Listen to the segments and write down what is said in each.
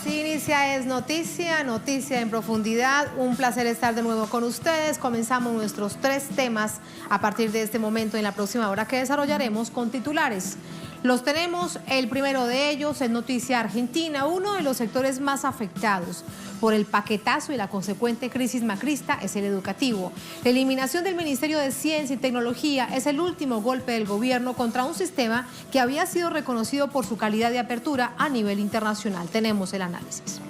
Así inicia Es Noticia, Noticia en Profundidad. Un placer estar de nuevo con ustedes. Comenzamos nuestros 3 temas a partir de este momento en la próxima hora que desarrollaremos con titulares. Los tenemos, el primero de ellos es Noticia Argentina, uno de los sectores más afectados por el paquetazo y la consecuente crisis macrista es el educativo. La eliminación del Ministerio de Ciencia y Tecnología es el último golpe del gobierno contra un sistema que había sido reconocido por su calidad de apertura a nivel internacional. Tenemos el análisis.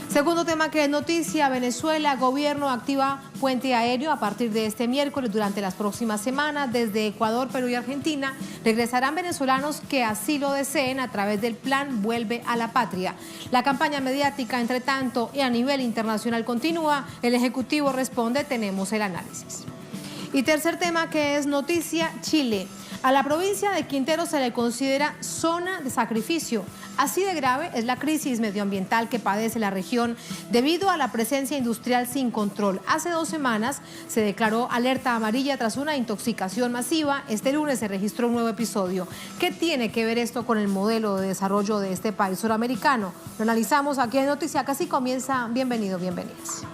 Segundo tema que es noticia, Venezuela, gobierno activa puente aéreo a partir de este miércoles durante las próximas semanas. Desde Ecuador, Perú y Argentina regresarán venezolanos que así lo deseen a través del plan Vuelve a la Patria. La campaña mediática, entre tanto, y a nivel internacional continúa. El Ejecutivo responde, tenemos el análisis. Y tercer tema que es noticia, Chile. A la provincia de Quintero se le considera zona de sacrificio. Así de grave es la crisis medioambiental que padece la región debido a la presencia industrial sin control. Hace 2 semanas se declaró alerta amarilla tras una intoxicación masiva. Este lunes se registró un nuevo episodio. ¿Qué tiene que ver esto con el modelo de desarrollo de este país suramericano? Lo analizamos aquí en Noticia. Casi comienza. Bienvenidos, bienvenidas.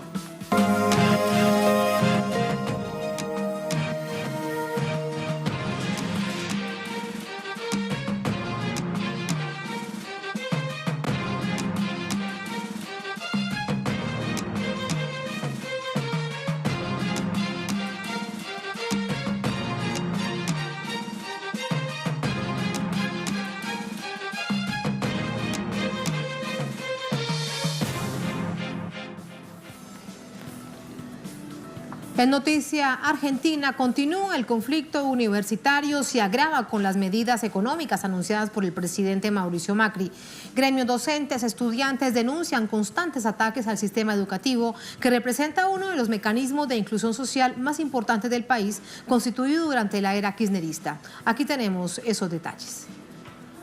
En noticia Argentina, continúa el conflicto universitario, se agrava con las medidas económicas anunciadas por el presidente Mauricio Macri. Gremios docentes, estudiantes denuncian constantes ataques al sistema educativo que representa uno de los mecanismos de inclusión social más importantes del país, constituido durante la era kirchnerista. Aquí tenemos esos detalles.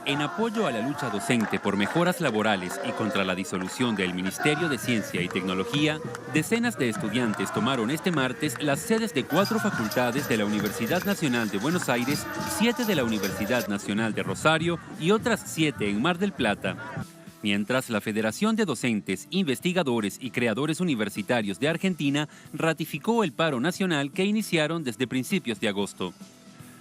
En apoyo a la lucha docente por mejoras laborales y contra la disolución del Ministerio de Ciencia y Tecnología, decenas de estudiantes tomaron este martes las sedes de 4 facultades de la Universidad Nacional de Buenos Aires, 7 de la Universidad Nacional de Rosario y otras 7 en Mar del Plata. Mientras la Federación de Docentes, Investigadores y Creadores Universitarios de Argentina ratificó el paro nacional que iniciaron desde principios de agosto.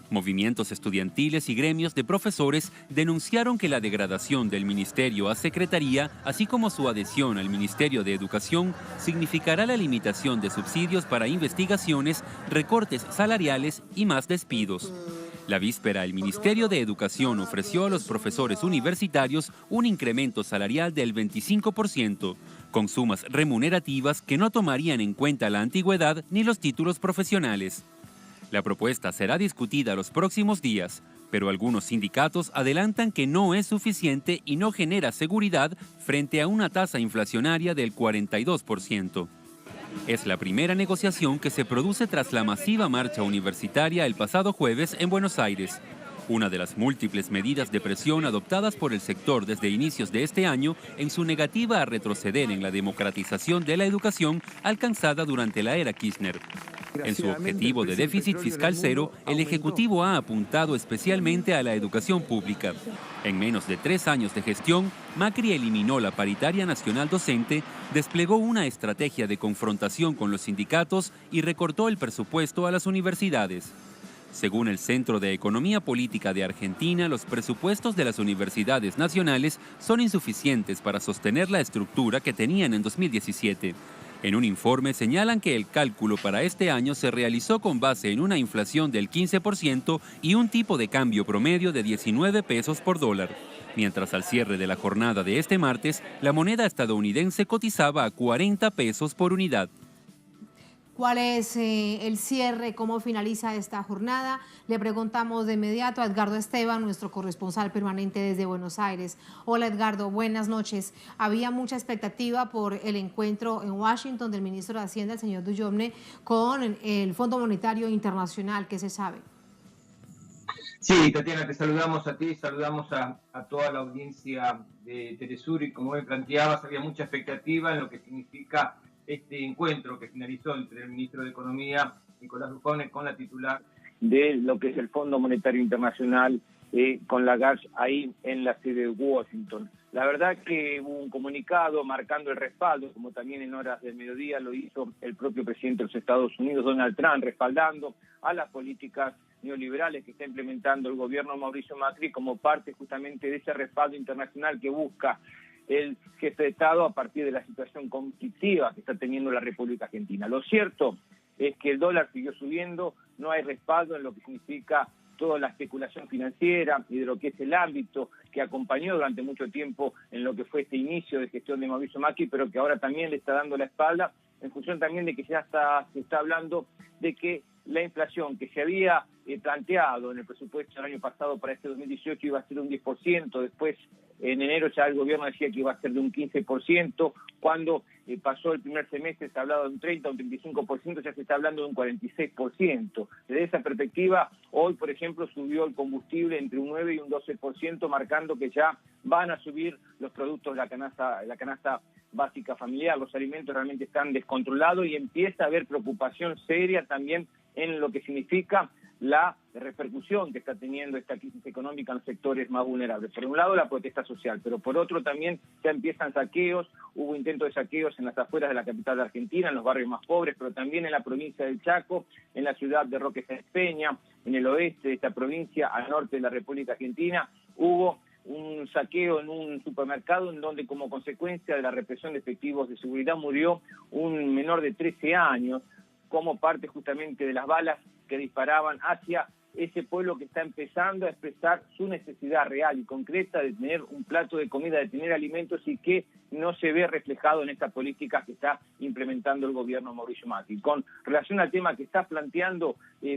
Movimientos estudiantiles y gremios de profesores denunciaron que la degradación del ministerio a secretaría, así como su adhesión al Ministerio de Educación, significará la limitación de subsidios para investigaciones, recortes salariales y más despidos. La víspera, el Ministerio de Educación ofreció a los profesores universitarios un incremento salarial del 25%, con sumas remunerativas que no tomarían en cuenta la antigüedad ni los títulos profesionales. La propuesta será discutida los próximos días, pero algunos sindicatos adelantan que no es suficiente y no genera seguridad frente a una tasa inflacionaria del 42%. Es la primera negociación que se produce tras la masiva marcha universitaria el pasado jueves en Buenos Aires. Una de las múltiples medidas de presión adoptadas por el sector desde inicios de este año en su negativa a retroceder en la democratización de la educación alcanzada durante la era Kirchner. En su objetivo de déficit fiscal cero, el Ejecutivo ha apuntado especialmente a la educación pública. En menos de 3 años de gestión, Macri eliminó la paritaria nacional docente, desplegó una estrategia de confrontación con los sindicatos y recortó el presupuesto a las universidades. Según el Centro de Economía Política de Argentina, los presupuestos de las universidades nacionales son insuficientes para sostener la estructura que tenían en 2017. En un informe señalan que el cálculo para este año se realizó con base en una inflación del 15% y un tipo de cambio promedio de 19 pesos por dólar. Mientras al cierre de la jornada de este martes, la moneda estadounidense cotizaba a 40 pesos por unidad. ¿Cuál es el cierre? ¿Cómo finaliza esta jornada? Le preguntamos de inmediato a Edgardo Esteban, nuestro corresponsal permanente desde Buenos Aires. Hola Edgardo, buenas noches. Había mucha expectativa por el encuentro en Washington del ministro de Hacienda, el señor Dujovne, con el Fondo Monetario Internacional. ¿Qué se sabe? Sí, Tatiana, te saludamos a ti, saludamos a toda la audiencia de Telesur y como me planteabas, había mucha expectativa en lo que significa este encuentro que finalizó entre el ministro de Economía, Nicolás Dujovne, con la titular de lo que es el Fondo Monetario Internacional con Lagarde ahí en la sede de Washington. La verdad que hubo un comunicado marcando el respaldo, como también en horas del mediodía lo hizo el propio presidente de los Estados Unidos, Donald Trump, respaldando a las políticas neoliberales que está implementando el gobierno de Mauricio Macri como parte justamente de ese respaldo internacional que busca el jefe de Estado a partir de la situación conflictiva que está teniendo la República Argentina. Lo cierto es que el dólar siguió subiendo, no hay respaldo en lo que significa toda la especulación financiera y de lo que es el ámbito que acompañó durante mucho tiempo en lo que fue este inicio de gestión de Mauricio Macri, pero que ahora también le está dando la espalda, en función también de que se está hablando de que la inflación que se había planteado en el presupuesto del año pasado para este 2018 iba a ser un 10%, después en enero ya el gobierno decía que iba a ser de un 15%, cuando pasó el primer semestre se hablaba de un 30 o un 35%, ya se está hablando de un 46%. Desde esa perspectiva, hoy, por ejemplo, subió el combustible entre un 9 y un 12%, marcando que ya van a subir los productos de la canasta básica familiar. Los alimentos realmente están descontrolados y empieza a haber preocupación seria también en lo que significa la repercusión que está teniendo esta crisis económica en los sectores más vulnerables. Por un lado, la protesta social, pero por otro también ya empiezan saqueos, hubo intentos de saqueos en las afueras de la capital de Argentina, en los barrios más pobres, pero también en la provincia del Chaco, en la ciudad de Roque Sáenz Peña, en el oeste de esta provincia, al norte de la República Argentina, hubo un saqueo en un supermercado en donde como consecuencia de la represión de efectivos de seguridad murió un menor de 13 años, como parte justamente de las balas que disparaban hacia ese pueblo que está empezando a expresar su necesidad real y concreta de tener un plato de comida, de tener alimentos y que no se ve reflejado en esta política que está implementando el gobierno de Mauricio Macri. Con relación al tema que estás planteando,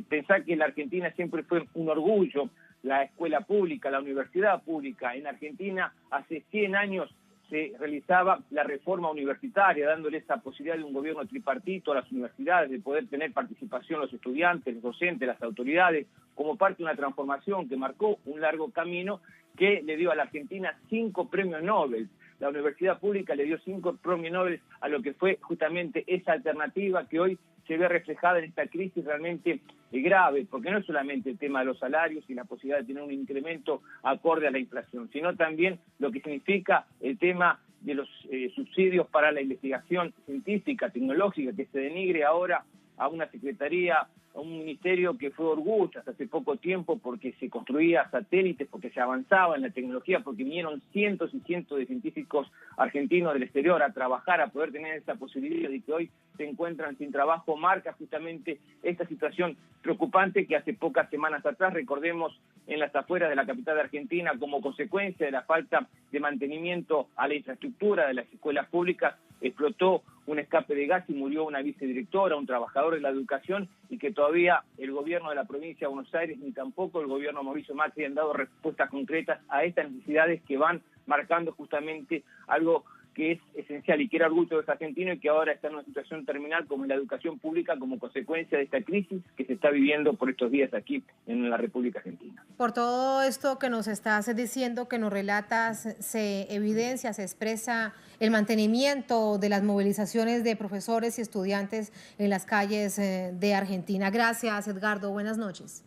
pensar que la Argentina siempre fue un orgullo, la escuela pública, la universidad pública. En Argentina hace 100 años se realizaba la reforma universitaria, dándole esa posibilidad de un gobierno tripartito a las universidades, de poder tener participación los estudiantes, los docentes, las autoridades, como parte de una transformación que marcó un largo camino que le dio a la Argentina 5 premios Nobel. La universidad pública le dio 5 premios Nobel a lo que fue justamente esa alternativa que hoy se ve reflejada en esta crisis realmente grave, porque no es solamente el tema de los salarios y la posibilidad de tener un incremento acorde a la inflación, sino también lo que significa el tema de los subsidios para la investigación científica, tecnológica, que se denigre ahora a una secretaría, a un ministerio que fue orgullo hasta hace poco tiempo porque se construía satélites, porque se avanzaba en la tecnología, porque vinieron cientos y cientos de científicos argentinos del exterior a trabajar, a poder tener esa posibilidad y que hoy se encuentran sin trabajo, marca justamente esta situación preocupante que hace pocas semanas atrás, recordemos, en las afueras de la capital de Argentina, como consecuencia de la falta de mantenimiento a la infraestructura de las escuelas públicas, explotó un escape de gas y murió una vicedirectora, un trabajador de la educación, y que todavía el gobierno de la provincia de Buenos Aires ni tampoco el gobierno Mauricio Macri han dado respuestas concretas a estas necesidades que van marcando justamente algo que es esencial y que era orgullo de los argentinos y que ahora está en una situación terminal como en la educación pública como consecuencia de esta crisis que se está viviendo por estos días aquí en la República Argentina. Por todo esto que nos estás diciendo, que nos relatas, se evidencia, se expresa el mantenimiento de las movilizaciones de profesores y estudiantes en las calles de Argentina. Gracias, Edgardo. Buenas noches.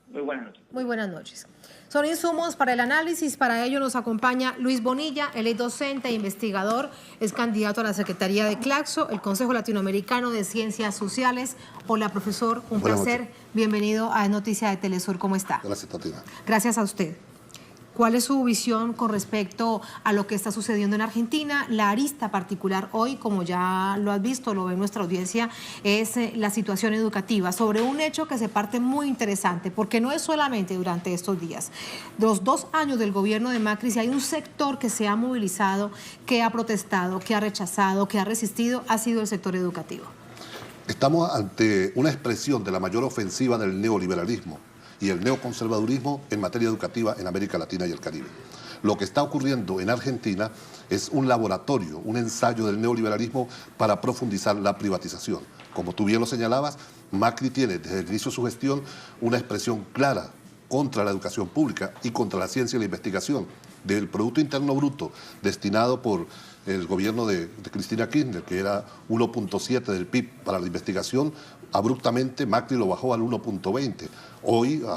Muy buenas noches. Muy buenas noches. Son insumos para el análisis. Para ello nos acompaña Luis Bonilla, él es docente e investigador, es candidato a la Secretaría de CLACSO, el Consejo Latinoamericano de Ciencias Sociales. Hola, profesor, un placer. Noches. Bienvenido a Noticias de Telesur. ¿Cómo está? Gracias, Tatiana. Gracias a usted. ¿Cuál es su visión con respecto a lo que está sucediendo en Argentina? La arista particular hoy, como ya lo has visto, lo ve nuestra audiencia, es la situación educativa, sobre un hecho que se parte muy interesante, porque no es solamente durante estos días. Los 2 años del gobierno de Macri, si hay un sector que se ha movilizado, que ha protestado, que ha rechazado, que ha resistido, ha sido el sector educativo. Estamos ante una expresión de la mayor ofensiva del neoliberalismo y el neoconservadurismo en materia educativa en América Latina y el Caribe. Lo que está ocurriendo en Argentina es un laboratorio, un ensayo del neoliberalismo para profundizar la privatización. Como tú bien lo señalabas, Macri tiene desde el inicio de su gestión una expresión clara contra la educación pública y contra la ciencia y la investigación. Del Producto Interno Bruto destinado por el gobierno de Cristina Kirchner, que era 1.7 del PIB para la investigación, abruptamente Macri lo bajó al 1.20.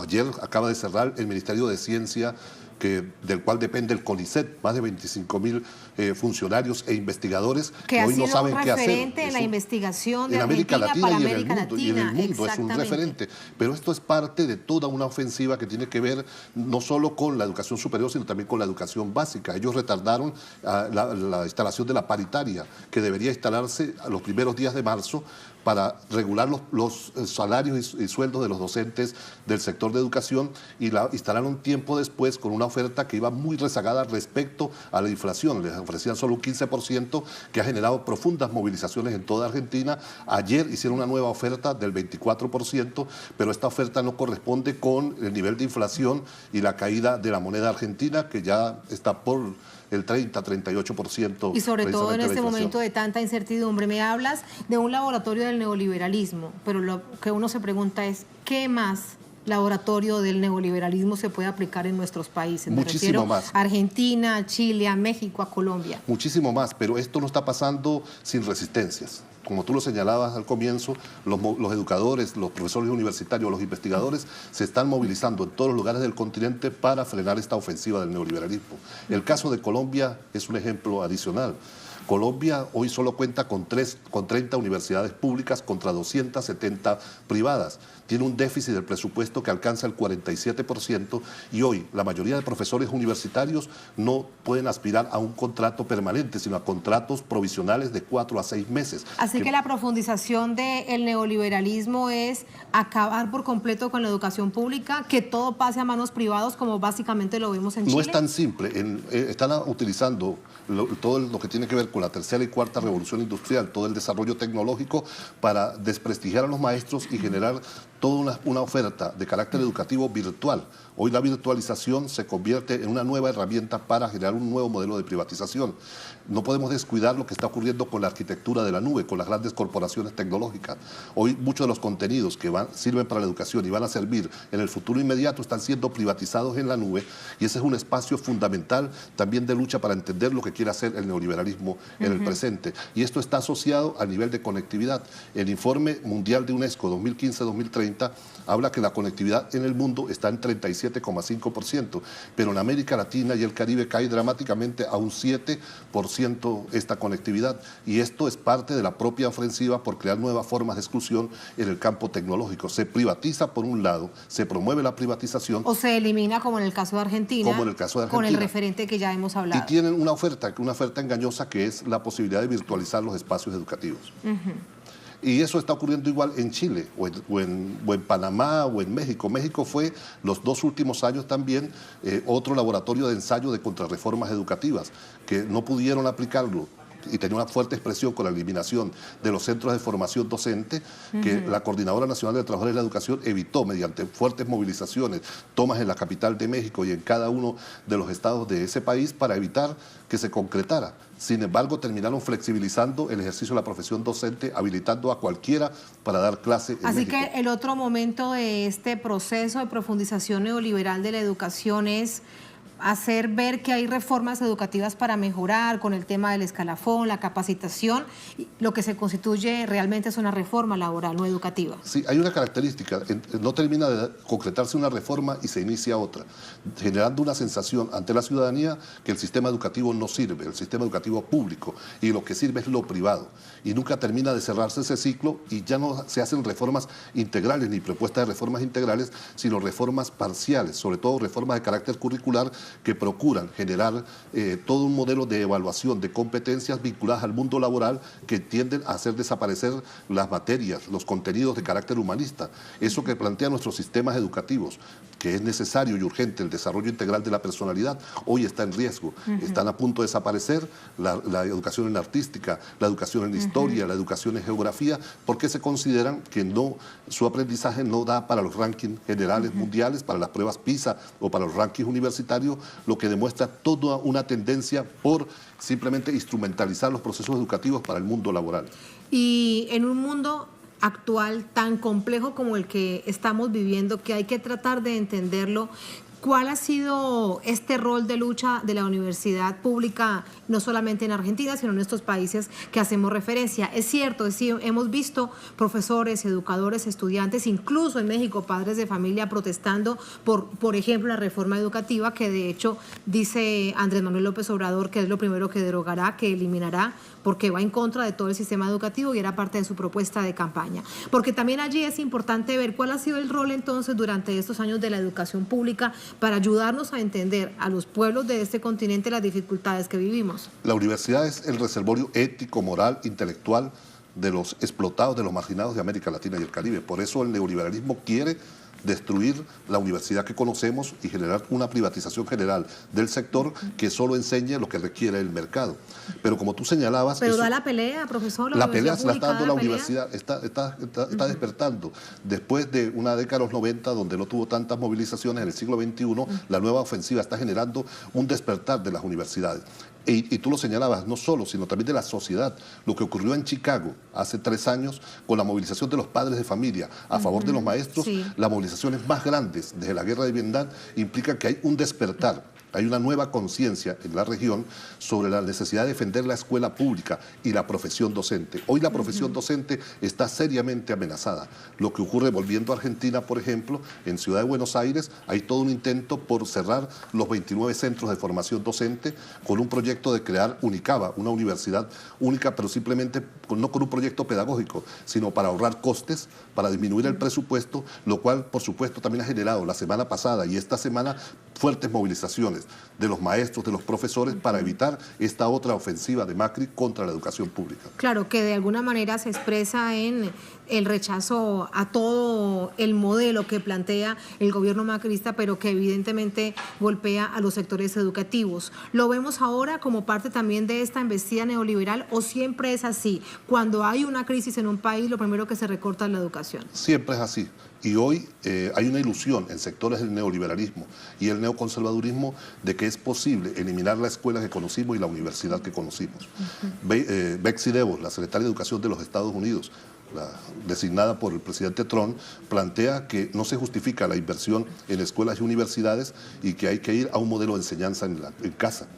Ayer acaba de cerrar el Ministerio de Ciencia, del cual depende el CONICET, más de 25.000 funcionarios e investigadores que hoy no saben qué hacer. Referente en la investigación de en América Latina para y América Latina. Y en el mundo es un referente. Pero esto es parte de toda una ofensiva que tiene que ver no solo con la educación superior, sino también con la educación básica. Ellos retardaron la instalación de la paritaria, que debería instalarse a los primeros días de marzo, para regular los salarios y sueldos de los docentes del sector de educación, y la instalaron tiempo después con una oferta que iba muy rezagada respecto a la inflación. Les ofrecían solo un 15%, que ha generado profundas movilizaciones en toda Argentina. Ayer hicieron una nueva oferta del 24%, pero esta oferta no corresponde con el nivel de inflación y la caída de la moneda argentina, que ya está por el 30-38%. Y sobre todo en este momento de tanta incertidumbre. Me hablas de un laboratorio del neoliberalismo, pero lo que uno se pregunta es, ¿qué más laboratorio del neoliberalismo se puede aplicar en nuestros países? Muchísimo más. A Argentina, a Chile, a México, a Colombia. Muchísimo más, pero esto no está pasando sin resistencias. Como tú lo señalabas al comienzo, los educadores, los profesores universitarios, los investigadores se están movilizando en todos los lugares del continente para frenar esta ofensiva del neoliberalismo. El caso de Colombia es un ejemplo adicional. Colombia hoy solo cuenta con 30 universidades públicas contra 270 privadas. Tiene un déficit del presupuesto que alcanza el 47%, y hoy la mayoría de profesores universitarios no pueden aspirar a un contrato permanente, sino a contratos provisionales de 4 a 6 meses. Así que la profundización del neoliberalismo es acabar por completo con la educación pública, que todo pase a manos privadas, como básicamente lo vemos en Chile. No es tan simple. Están utilizando todo lo que tiene que ver con la tercera y cuarta revolución industrial, todo el desarrollo tecnológico, para desprestigiar a los maestros y generar toda una oferta de carácter educativo virtual. Hoy la virtualización se convierte en una nueva herramienta para generar un nuevo modelo de privatización. No podemos descuidar lo que está ocurriendo con la arquitectura de la nube, con las grandes corporaciones tecnológicas. Hoy muchos de los contenidos que sirven para la educación y van a servir en el futuro inmediato están siendo privatizados en la nube, y ese es un espacio fundamental también de lucha para entender lo que quiere hacer el neoliberalismo en el presente. Y esto está asociado al nivel de conectividad. El informe mundial de UNESCO 2015-2030 habla que la conectividad en el mundo está en 37,5%, pero en América Latina y el Caribe cae dramáticamente a un 7% esta conectividad, y esto es parte de la propia ofensiva por crear nuevas formas de exclusión en el campo tecnológico. Se privatiza por un lado, se promueve la privatización. O se elimina, como en el caso de Argentina, como en el caso de Argentina, con el referente que ya hemos hablado. Y tienen una oferta engañosa, que es la posibilidad de virtualizar los espacios educativos. Y eso está ocurriendo igual en Chile, o en Panamá, o en México. México fue los 2 últimos años también otro laboratorio de ensayo de contrarreformas educativas, que no pudieron aplicarlo, y tenía una fuerte expresión con la eliminación de los centros de formación docente, que la Coordinadora Nacional de Trabajadores de la Educación evitó, mediante fuertes movilizaciones, tomas en la capital de México y en cada uno de los estados de ese país, para evitar que se concretara. Sin embargo, terminaron flexibilizando el ejercicio de la profesión docente, habilitando a cualquiera para dar clase en Así México. que el otro momento de este proceso de profundización neoliberal de la educación es hacer ver que hay reformas educativas para mejorar, con el tema del escalafón, la capacitación. Lo que se constituye realmente es una reforma laboral, no educativa. Sí, hay una característica: no termina de concretarse una reforma y se inicia otra, generando una sensación ante la ciudadanía que el sistema educativo no sirve, el sistema educativo público, y lo que sirve es lo privado. Y nunca termina de cerrarse ese ciclo, y ya no se hacen reformas integrales ni propuestas de reformas integrales, sino reformas parciales, sobre todo reformas de carácter curricular, que procuran generar todo un modelo de evaluación de competencias vinculadas al mundo laboral, que tienden a hacer desaparecer las materias, los contenidos de carácter humanista. Eso que plantean nuestros sistemas educativos, que es necesario y urgente el desarrollo integral de la personalidad, hoy está en riesgo. Están a punto de desaparecer la educación en artística, la educación en historia, la educación en geografía, porque se consideran que su aprendizaje no da para los rankings generales mundiales, para las pruebas PISA o para los rankings universitarios, lo que demuestra toda una tendencia por simplemente instrumentalizar los procesos educativos para el mundo laboral. Y en un mundo actual tan complejo como el que estamos viviendo, que hay que tratar de entenderlo, ¿Cuál ha sido este rol de lucha de la universidad pública, no solamente en Argentina, sino en estos países que hacemos referencia? Es cierto, hemos visto profesores, educadores, estudiantes, incluso en México, padres de familia protestando por ejemplo, la reforma educativa, que de hecho dice Andrés Manuel López Obrador que es lo primero que derogará, que eliminará, porque va en contra de todo el sistema educativo y era parte de su propuesta de campaña. Porque también allí es importante ver cuál ha sido el rol entonces durante estos años de la educación pública para ayudarnos a entender a los pueblos de este continente las dificultades que vivimos. La universidad es el reservorio ético, moral, intelectual de los explotados, de los marginados de América Latina y el Caribe. Por eso el neoliberalismo quiere destruir la universidad que conocemos y generar una privatización general del sector que solo enseñe lo que requiere el mercado. Pero como tú señalabas... Pero da la pelea, profesor. La pelea se la está dando la universidad, está despertando. Después de una década de los 90, donde no tuvo tantas movilizaciones, en el siglo XXI, la nueva ofensiva está generando un despertar de las universidades. Y tú lo señalabas, no solo, sino también de la sociedad. Lo que ocurrió en Chicago hace 3 años con la movilización de los padres de familia a favor de los maestros, las movilizaciones más grandes desde la guerra de Vietnam implican que hay un despertar. Hay una nueva conciencia en la región sobre la necesidad de defender la escuela pública y la profesión docente. Hoy la profesión docente está seriamente amenazada. Lo que ocurre, volviendo a Argentina, por ejemplo, en Ciudad de Buenos Aires, hay todo un intento por cerrar los 29 centros de formación docente con un proyecto de crear Unicaba, una universidad única, pero simplemente no con un proyecto pedagógico, sino para ahorrar costes, para disminuir el presupuesto, lo cual, por supuesto, también ha generado la semana pasada y esta semana fuertes movilizaciones de los maestros, de los profesores, para evitar esta otra ofensiva de Macri contra la educación pública. Claro, que de alguna manera se expresa en el rechazo a todo el modelo que plantea el gobierno macrista, pero que evidentemente golpea a los sectores educativos. ¿Lo vemos ahora como parte también de esta embestida neoliberal o siempre es así? Cuando hay una crisis en un país, lo primero que se recorta es la educación. Siempre es así. Y hoy hay una ilusión en sectores del neoliberalismo y el neoconservadurismo de que es posible eliminar la escuela que conocimos y la universidad que conocimos. Betsy DeVos, la secretaria de Educación de los Estados Unidos, designada por el presidente Trump, plantea que no se justifica la inversión en escuelas y universidades y que hay que ir a un modelo de enseñanza en casa.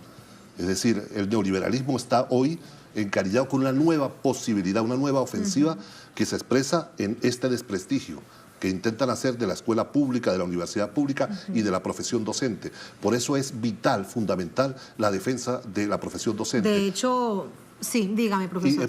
Es decir, el neoliberalismo está hoy encarillado con una nueva posibilidad, una nueva ofensiva que se expresa en este desprestigio que intentan hacer de la escuela pública, de la universidad pública y de la profesión docente. Por eso es vital, fundamental, la defensa de la profesión docente. De hecho, sí, dígame, profesor.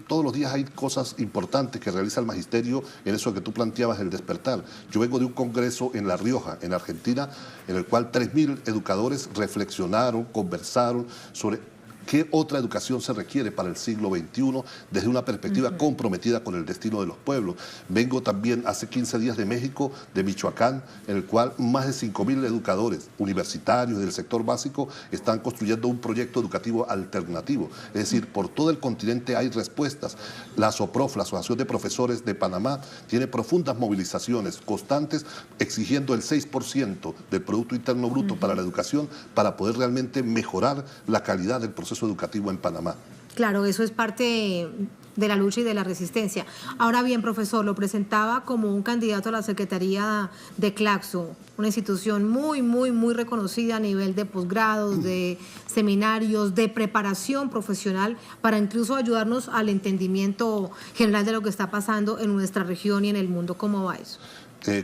Todos los días hay cosas importantes que realiza el magisterio en eso que tú planteabas, el despertar. Yo vengo de un congreso en La Rioja, en Argentina, en el cual 3.000 educadores reflexionaron, conversaron sobre ¿qué otra educación se requiere para el siglo XXI desde una perspectiva comprometida con el destino de los pueblos? Vengo también hace 15 días de México, de Michoacán, en el cual más de 5.000 educadores universitarios del sector básico están construyendo un proyecto educativo alternativo. Es decir, por todo el continente hay respuestas. La SOPROF, la Asociación de Profesores de Panamá, tiene profundas movilizaciones constantes exigiendo el 6% del Producto Interno Bruto para la educación para poder realmente mejorar la calidad del proceso educativo en Panamá. Claro, eso es parte de la lucha y de la resistencia. Ahora bien, profesor, lo presentaba como un candidato a la Secretaría de Claxo, una institución muy reconocida a nivel de posgrados, de seminarios, de preparación profesional, para incluso ayudarnos al entendimiento general de lo que está pasando en nuestra región y en el mundo. ¿Cómo va eso?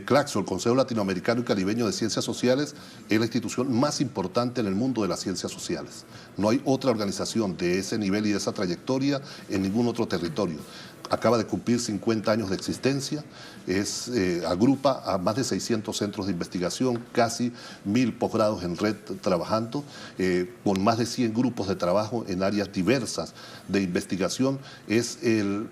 CLACSO, el Consejo Latinoamericano y Caribeño de Ciencias Sociales, es la institución más importante en el mundo de las ciencias sociales. No hay otra organización de ese nivel y de esa trayectoria en ningún otro territorio. Acaba de cumplir 50 años de existencia, agrupa a más de 600 centros de investigación, casi 1.000 posgrados en red trabajando, con más de 100 grupos de trabajo en áreas diversas de investigación. Es el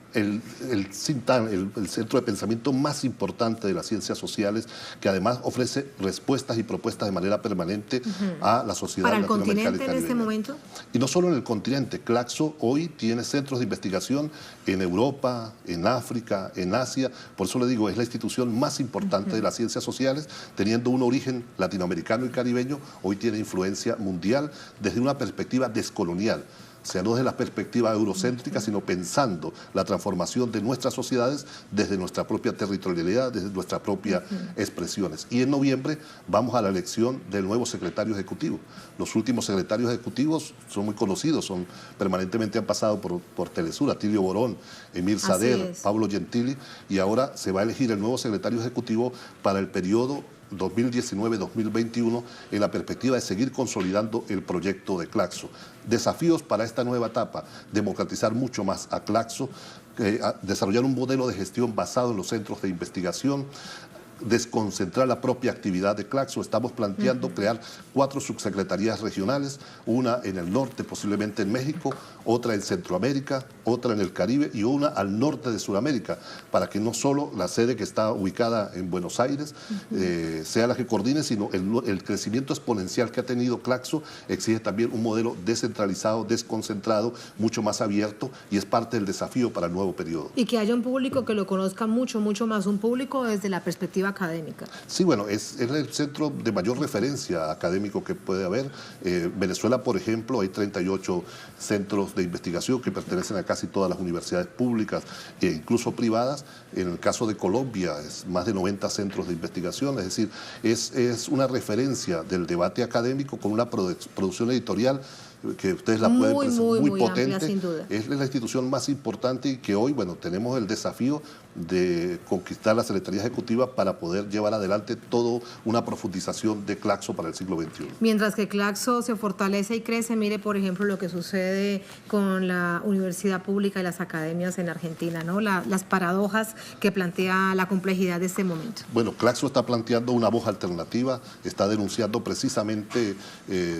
centro de pensamiento más importante de las ciencias sociales, que además ofrece respuestas y propuestas de manera permanente a la sociedad latinoamericana y caribeña. ¿Para el continente en este momento? Y no solo en el continente. CLACSO hoy tiene centros de investigación en Europa, en África, en Asia. Por eso le digo, es la institución más importante de las ciencias sociales, teniendo un origen latinoamericano y caribeño. Hoy tiene influencia mundial desde una perspectiva descolonial, sea, no desde la perspectiva eurocéntrica, sino pensando la transformación de nuestras sociedades desde nuestra propia territorialidad, desde nuestras propias expresiones. Y en noviembre vamos a la elección del nuevo secretario ejecutivo. Los últimos secretarios ejecutivos son muy conocidos, permanentemente han pasado por Telesur, Atilio Borón, Emir Sader, Pablo Gentili, y ahora se va a elegir el nuevo secretario ejecutivo para el periodo 2019-2021 en la perspectiva de seguir consolidando el proyecto de Claxo. Desafíos para esta nueva etapa: democratizar mucho más a Claxo, desarrollar un modelo de gestión basado en los centros de investigación, desconcentrar la propia actividad de Claxo. Estamos planteando crear 4 subsecretarías regionales, una en el norte, posiblemente en México, otra en Centroamérica, otra en el Caribe y una al norte de Sudamérica, para que no solo la sede que está ubicada en Buenos Aires sea la que coordine, sino el crecimiento exponencial que ha tenido Claxo exige también un modelo descentralizado, desconcentrado, mucho más abierto, y es parte del desafío para el nuevo periodo. Y que haya un público que lo conozca mucho más, un público desde la perspectiva académica. Sí, bueno, es el centro de mayor referencia académico que puede haber. Venezuela, por ejemplo, hay 38 centros de investigación que pertenecen a casi todas las universidades públicas e incluso privadas. En el caso de Colombia, es más de 90 centros de investigación, es decir, es una referencia del debate académico con una producción editorial que ustedes la pueden pensar, muy potente, amplia, sin duda. Es la institución más importante y que hoy, bueno, tenemos el desafío de conquistar la Secretaría Ejecutiva para poder llevar adelante toda una profundización de Claxo para el siglo XXI. Mientras que Claxo se fortalece y crece, mire, por ejemplo, lo que sucede con la universidad pública y las academias en Argentina, ¿no? Las paradojas que plantea la complejidad de este momento. Bueno, Claxo está planteando una voz alternativa, está denunciando precisamente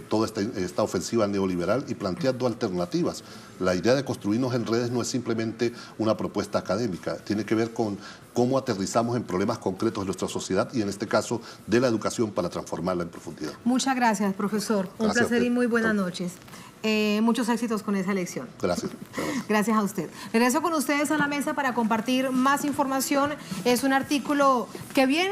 toda esta ofensiva neoliberal y planteando alternativas. La idea de construirnos en redes no es simplemente una propuesta académica, tiene que ver con cómo aterrizamos en problemas concretos de nuestra sociedad y en este caso de la educación para transformarla en profundidad. Muchas gracias, profesor. Un placer y muy buenas noches. Muchos éxitos con esa elección. Gracias. Gracias a usted. Regreso con ustedes a la mesa para compartir más información. Es un artículo que bien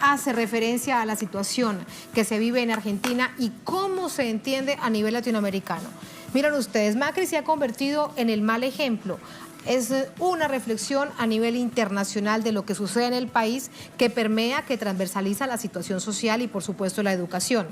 hace referencia a la situación que se vive en Argentina y cómo se entiende a nivel latinoamericano. Miren ustedes, Macri se ha convertido en el mal ejemplo. Es una reflexión a nivel internacional de lo que sucede en el país que permea, que transversaliza la situación social y por supuesto la educación.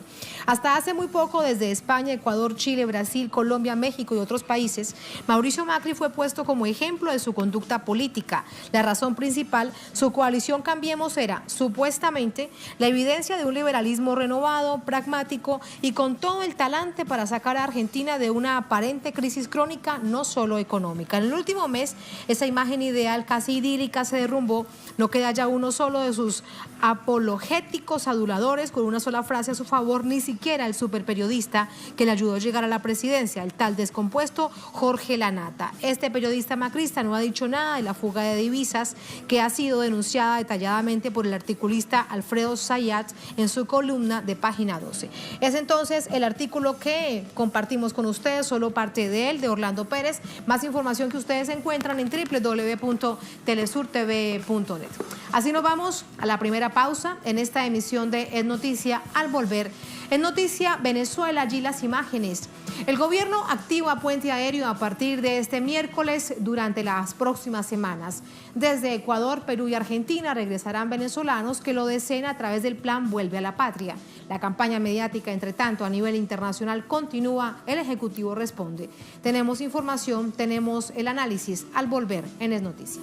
Hasta hace muy poco, desde España, Ecuador, Chile, Brasil, Colombia, México y otros países, Mauricio Macri fue puesto como ejemplo de su conducta política. La razón principal, su coalición Cambiemos era, supuestamente, la evidencia de un liberalismo renovado, pragmático y con todo el talante para sacar a Argentina de una aparente crisis crónica, no solo económica. En el último mes, esa imagen ideal casi idílica se derrumbó. No queda ya uno solo de sus apologéticos aduladores con una sola frase a su favor, ni siquiera el superperiodista que le ayudó a llegar a la presidencia, el tal descompuesto Jorge Lanata. Este periodista macrista no ha dicho nada de la fuga de divisas que ha sido denunciada detalladamente por el articulista Alfredo Zayat en su columna de Página 12. Es entonces el artículo que compartimos con ustedes, solo parte de él, de Orlando Pérez. Más información que ustedes encuentran en www.telesurtv.net. Así nos vamos a la primera pausa en esta emisión de Es Noticia. Al volver, en Noticia Venezuela, allí las imágenes. El gobierno activa puente aéreo a partir de este miércoles durante las próximas semanas. Desde Ecuador, Perú y Argentina regresarán venezolanos que lo deseen a través del plan Vuelve a la Patria. La campaña mediática, entre tanto, a nivel internacional continúa. El Ejecutivo responde. Tenemos información, tenemos el análisis al volver en Es Noticia.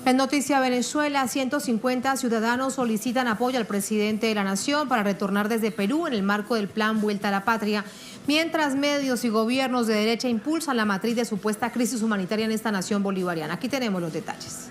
En Noticia Venezuela, 150 ciudadanos solicitan apoyo al presidente de la Nación para retornar desde Perú en el marco del plan Vuelta a la Patria, mientras medios y gobiernos de derecha impulsan la matriz de supuesta crisis humanitaria en esta nación bolivariana. Aquí tenemos los detalles.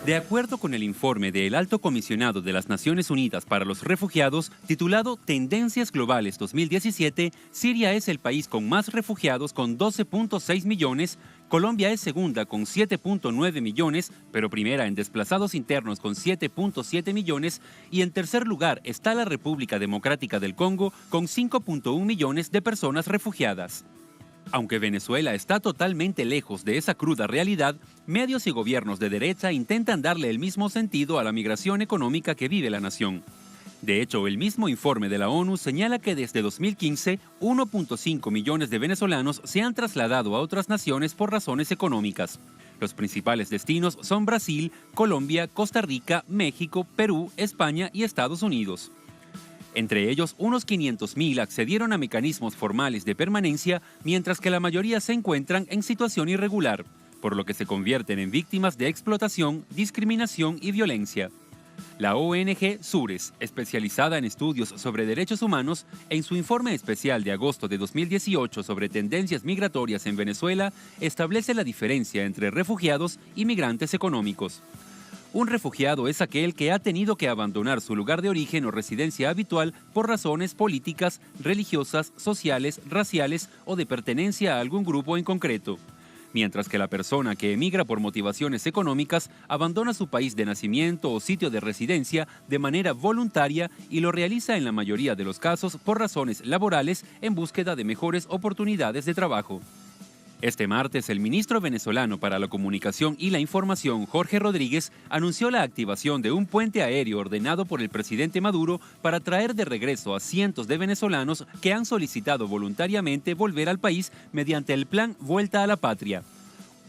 De acuerdo con el informe del Alto Comisionado de las Naciones Unidas para los Refugiados, titulado Tendencias Globales 2017, Siria es el país con más refugiados con 12.6 millones, Colombia es segunda con 7.9 millones, pero primera en desplazados internos con 7.7 millones, y en tercer lugar está la República Democrática del Congo con 5.1 millones de personas refugiadas. Aunque Venezuela está totalmente lejos de esa cruda realidad, medios y gobiernos de derecha intentan darle el mismo sentido a la migración económica que vive la nación. De hecho, el mismo informe de la ONU señala que desde 2015, 1.5 millones de venezolanos se han trasladado a otras naciones por razones económicas. Los principales destinos son Brasil, Colombia, Costa Rica, México, Perú, España y Estados Unidos. Entre ellos, unos 500.000 accedieron a mecanismos formales de permanencia, mientras que la mayoría se encuentran en situación irregular, por lo que se convierten en víctimas de explotación, discriminación y violencia. La ONG Sures, especializada en estudios sobre derechos humanos, en su informe especial de agosto de 2018 sobre tendencias migratorias en Venezuela, establece la diferencia entre refugiados y migrantes económicos. Un refugiado es aquel que ha tenido que abandonar su lugar de origen o residencia habitual por razones políticas, religiosas, sociales, raciales o de pertenencia a algún grupo en concreto. Mientras que la persona que emigra por motivaciones económicas abandona su país de nacimiento o sitio de residencia de manera voluntaria y lo realiza en la mayoría de los casos por razones laborales en búsqueda de mejores oportunidades de trabajo. Este martes, el ministro venezolano para la Comunicación y la Información, Jorge Rodríguez, anunció la activación de un puente aéreo ordenado por el presidente Maduro para traer de regreso a cientos de venezolanos que han solicitado voluntariamente volver al país mediante el plan Vuelta a la Patria.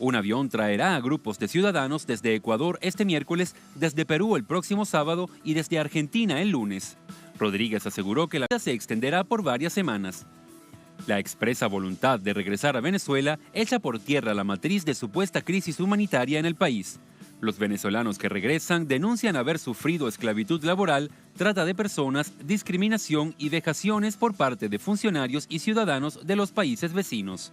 Un avión traerá a grupos de ciudadanos desde Ecuador este miércoles, desde Perú el próximo sábado y desde Argentina el lunes. Rodríguez aseguró que la vida se extenderá por varias semanas. La expresa voluntad de regresar a Venezuela echa por tierra la matriz de supuesta crisis humanitaria en el país. Los venezolanos que regresan denuncian haber sufrido esclavitud laboral, trata de personas, discriminación y vejaciones por parte de funcionarios y ciudadanos de los países vecinos.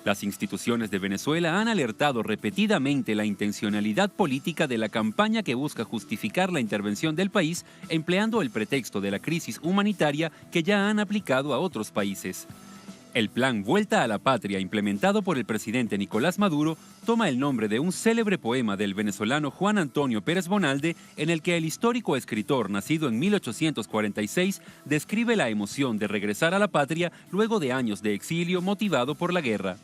Las instituciones de Venezuela han alertado repetidamente la intencionalidad política de la campaña que busca justificar la intervención del país empleando el pretexto de la crisis humanitaria que ya han aplicado a otros países. El plan Vuelta a la Patria, implementado por el presidente Nicolás Maduro, toma el nombre de un célebre poema del venezolano Juan Antonio Pérez Bonalde, en el que el histórico escritor, nacido en 1846, describe la emoción de regresar a la patria luego de años de exilio motivado por la guerra.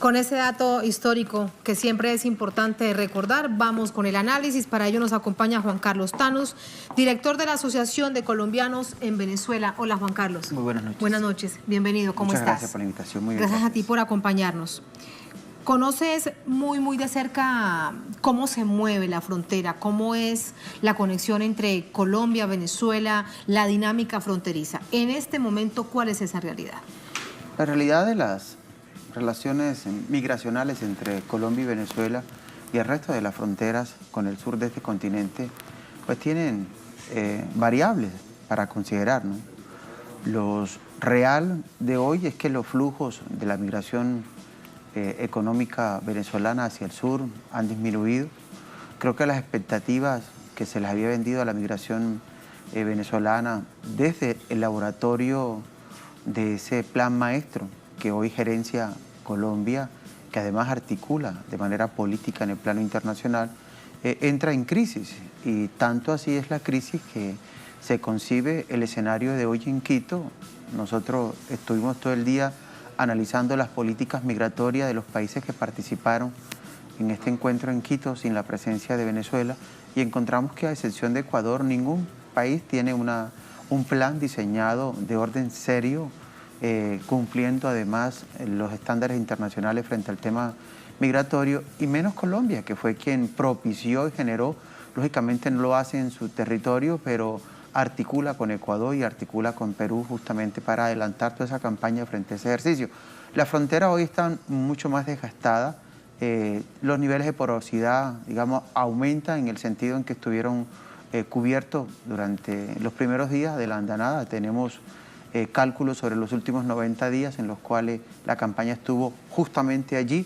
Con ese dato histórico que siempre es importante recordar, vamos con el análisis. Para ello nos acompaña Juan Carlos Tanús, director de la Asociación de Colombianos en Venezuela. Hola, Juan Carlos. Muy buenas noches. Buenas noches, bienvenido. ¿Cómo Muchas estás? Gracias por la invitación. Muy bien. Gracias a ti por acompañarnos. ¿Conoces muy de cerca cómo se mueve la frontera? ¿Cómo es la conexión entre Colombia, Venezuela, la dinámica fronteriza? En este momento, ¿cuál es esa realidad? La realidad de las relaciones migracionales entre Colombia y Venezuela y el resto de las fronteras con el sur de este continente, pues tienen variables para considerar, ¿no? Lo real de hoy es que los flujos de la migración económica venezolana hacia el sur han disminuido. Creo que las expectativas que se les había vendido a la migración venezolana desde el laboratorio de ese plan maestro que hoy gerencia Colombia, que además articula de manera política en el plano internacional, entra en crisis. Y tanto así es la crisis que se concibe el escenario de hoy en Quito. Nosotros estuvimos todo el día analizando las políticas migratorias de los países que participaron en este encuentro en Quito sin la presencia de Venezuela y encontramos que a excepción de Ecuador, ningún país tiene un plan diseñado de orden serio, cumpliendo además los estándares internacionales frente al tema migratorio, y menos Colombia, que fue quien propició y generó, lógicamente no lo hace en su territorio, pero articula con Ecuador y articula con Perú justamente para adelantar toda esa campaña frente a ese ejercicio. La frontera hoy está mucho más desgastada, los niveles de porosidad, digamos, aumentan en el sentido en que estuvieron cubiertos durante los primeros días de la andanada. Tenemos cálculos sobre los últimos 90 días en los cuales la campaña estuvo justamente allí.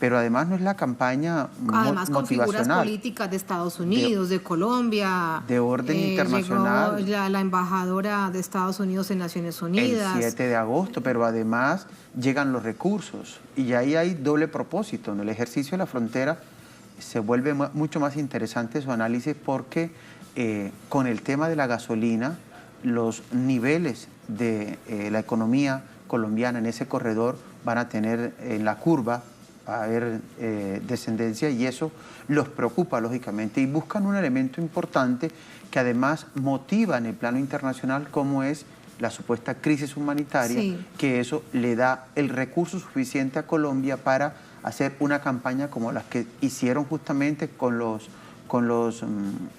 pero además no es la campaña además con figuras motivacional. Políticas de Estados Unidos, de Colombia. De orden internacional. Llegó la embajadora de Estados Unidos en Naciones Unidas. El 7 de agosto, pero además llegan los recursos. Y ahí hay doble propósito. En el ejercicio de la frontera se vuelve mucho más interesante su análisis porque con el tema de la gasolina, los niveles de la economía colombiana en ese corredor van a tener en la curva, va a haber descendencia y eso los preocupa lógicamente y buscan un elemento importante que además motiva en el plano internacional como es la supuesta crisis humanitaria, sí, que eso le da el recurso suficiente a Colombia para hacer una campaña como las que hicieron justamente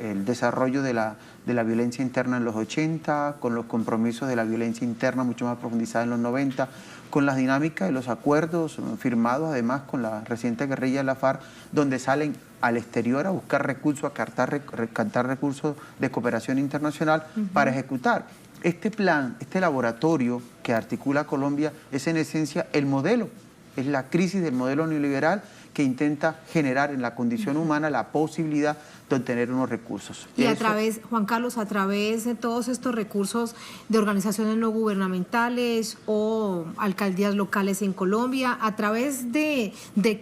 el desarrollo de la violencia interna en los 80, con los compromisos de la violencia interna mucho más profundizada en los 90, con las dinámicas de los acuerdos firmados además con la reciente guerrilla de la FARC, donde salen al exterior a buscar recursos, a captar recursos de cooperación internacional para ejecutar. Este plan, este laboratorio que articula Colombia es en esencia el modelo, es la crisis del modelo neoliberal que intenta generar en la condición humana la posibilidad de obtener unos recursos. Y a través, Juan Carlos, a través de todos estos recursos de organizaciones no gubernamentales o alcaldías locales en Colombia, ¿a través de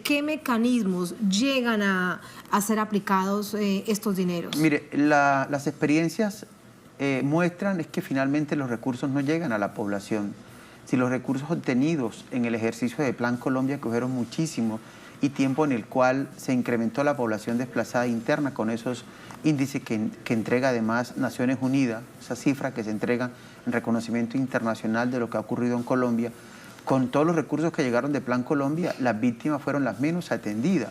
qué mecanismos llegan a ser aplicados estos dineros? Mire, las experiencias muestran es que finalmente los recursos no llegan a la población. Si los recursos obtenidos en el ejercicio de Plan Colombia, que fueron muchísimos, y tiempo en el cual se incrementó la población desplazada interna con esos índices que entrega además Naciones Unidas, esas cifras que se entregan en reconocimiento internacional de lo que ha ocurrido en Colombia, con todos los recursos que llegaron de Plan Colombia, las víctimas fueron las menos atendidas.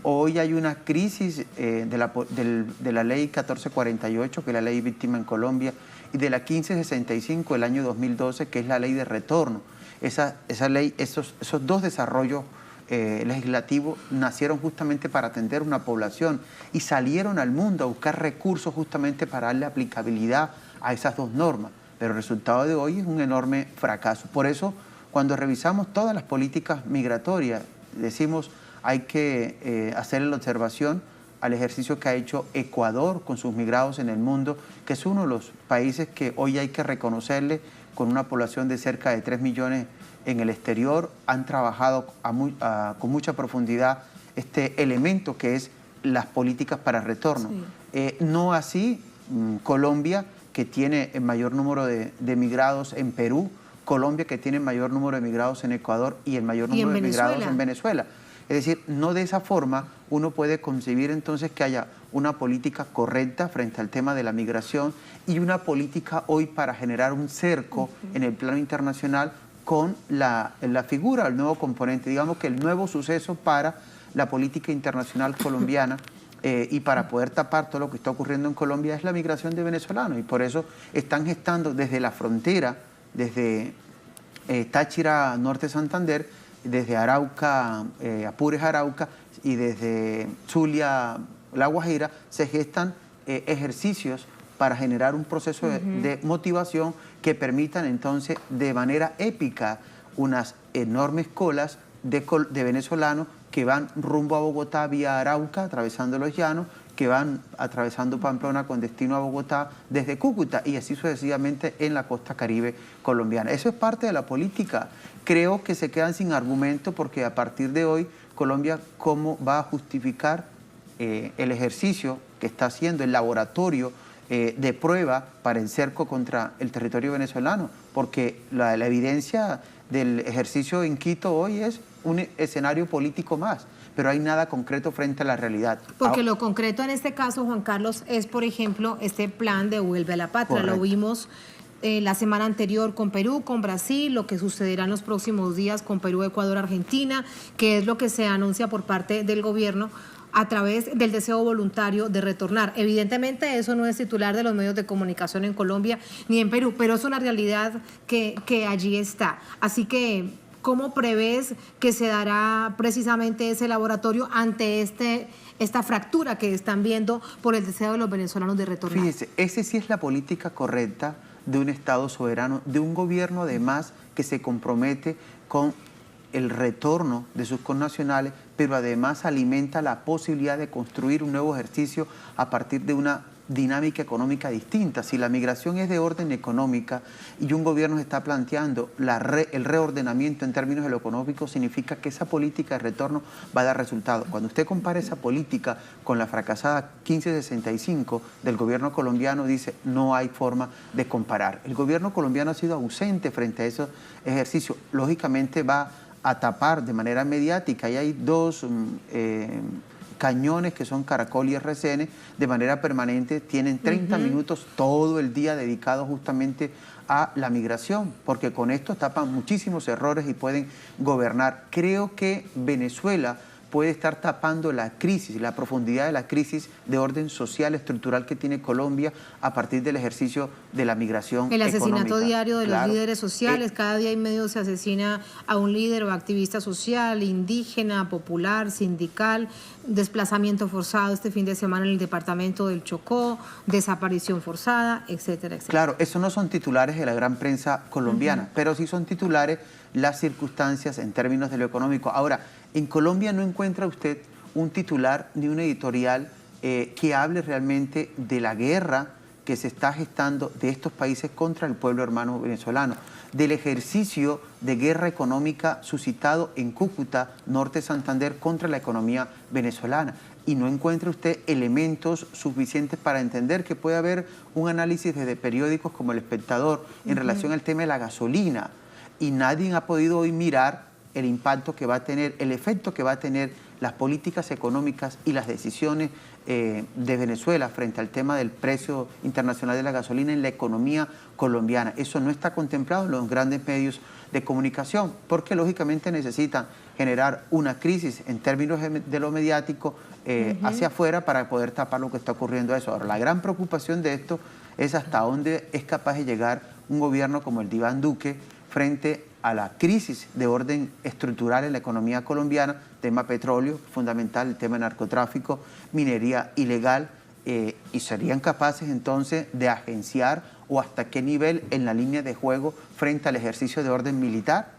Hoy hay una crisis de la ley 1448, que es la ley víctima en Colombia, y de la 1565 del año 2012, que es la ley de retorno. Esa ley, esos dos desarrollos legislativos nacieron justamente para atender una población y salieron al mundo a buscar recursos justamente para darle aplicabilidad a esas dos normas. Pero el resultado de hoy es un enorme fracaso. Por eso, cuando revisamos todas las políticas migratorias, decimos hay que hacer la observación al ejercicio que ha hecho Ecuador con sus migrados en el mundo, que es uno de los países que hoy hay que reconocerle, con una población de cerca de 3 millones en el exterior, han trabajado con mucha profundidad este elemento que es las políticas para retorno. Sí. No así Colombia, que tiene el mayor número de migrados en Perú, Colombia, que tiene el mayor número de migrados en Ecuador y el mayor número de migrados en Venezuela. Es decir, no de esa forma uno puede concebir entonces que haya una política correcta frente al tema de la migración y una política hoy para generar un cerco en el plano internacional con la figura del nuevo componente, digamos que el nuevo suceso para la política internacional colombiana y para poder tapar todo lo que está ocurriendo en Colombia es la migración de venezolanos y por eso están gestando desde la frontera, desde Táchira, Norte Santander, desde Arauca, Apures, Arauca y desde Zulia, La Guajira, se gestan ejercicios para generar un proceso de motivación que permitan entonces de manera épica unas enormes colas de venezolanos que van rumbo a Bogotá vía Arauca, atravesando los llanos, que van atravesando Pamplona con destino a Bogotá desde Cúcuta y así sucesivamente en la costa caribe colombiana. Eso es parte de la política. Creo que se quedan sin argumento porque a partir de hoy Colombia, ¿cómo va a justificar el ejercicio que está haciendo el laboratorio de prueba para el cerco contra el territorio venezolano? Porque la evidencia del ejercicio en Quito hoy es un escenario político más, pero hay nada concreto frente a la realidad. Porque lo concreto en este caso, Juan Carlos, es, por ejemplo, este plan de Vuelve a la Patria. Correcto. Lo vimos la semana anterior con Perú, con Brasil, lo que sucederá en los próximos días con Perú, Ecuador, Argentina, que es lo que se anuncia por parte del gobierno a través del deseo voluntario de retornar. Evidentemente eso no es titular de los medios de comunicación en Colombia ni en Perú, pero es una realidad que allí está. Así que, ¿cómo prevés que se dará precisamente ese laboratorio ante esta fractura que están viendo por el deseo de los venezolanos de retornar? Fíjese, esa sí es la política correcta de un Estado soberano, de un gobierno además que se compromete con el retorno de sus connacionales, pero además alimenta la posibilidad de construir un nuevo ejercicio a partir de una dinámica económica distinta. Si la migración es de orden económica y un gobierno está planteando el reordenamiento en términos de lo económico, significa que esa política de retorno va a dar resultados. Cuando usted compara esa política con la fracasada 1565 del gobierno colombiano, dice, no hay forma de comparar. El gobierno colombiano ha sido ausente frente a esos ejercicios. Lógicamente va a tapar de manera mediática, y hay dos cañones que son Caracol y RCN, de manera permanente tienen 30 minutos todo el día dedicados justamente a la migración, porque con esto tapan muchísimos errores y pueden gobernar. Creo que Venezuela puede estar tapando la crisis, la profundidad de la crisis de orden social, estructural que tiene Colombia a partir del ejercicio de la migración económica. El asesinato diario de los líderes sociales, cada día y medio se asesina a un líder o activista social, indígena, popular, sindical, desplazamiento forzado este fin de semana en el departamento del Chocó, desaparición forzada, etcétera, etcétera. Claro, eso no son titulares de la gran prensa colombiana, pero sí son titulares las circunstancias en términos de lo económico. Ahora, en Colombia no encuentra usted un titular ni un editorial que hable realmente de la guerra que se está gestando de estos países contra el pueblo hermano venezolano, del ejercicio de guerra económica suscitado en Cúcuta, norte de Santander, contra la economía venezolana. Y no encuentra usted elementos suficientes para entender que puede haber un análisis desde periódicos como El Espectador en relación al tema de la gasolina. Y nadie ha podido hoy mirar el impacto que va a tener, el efecto que va a tener las políticas económicas y las decisiones de Venezuela frente al tema del precio internacional de la gasolina en la economía colombiana. Eso no está contemplado en los grandes medios de comunicación, porque lógicamente necesitan generar una crisis en términos de lo mediático hacia afuera para poder tapar lo que está ocurriendo a eso. Ahora, la gran preocupación de esto es hasta dónde es capaz de llegar un gobierno como el de Iván Duque frente a la crisis de orden estructural en la economía colombiana, tema petróleo, fundamental, el tema narcotráfico, minería ilegal, y serían capaces entonces de agenciar o hasta qué nivel en la línea de juego frente al ejercicio de orden militar.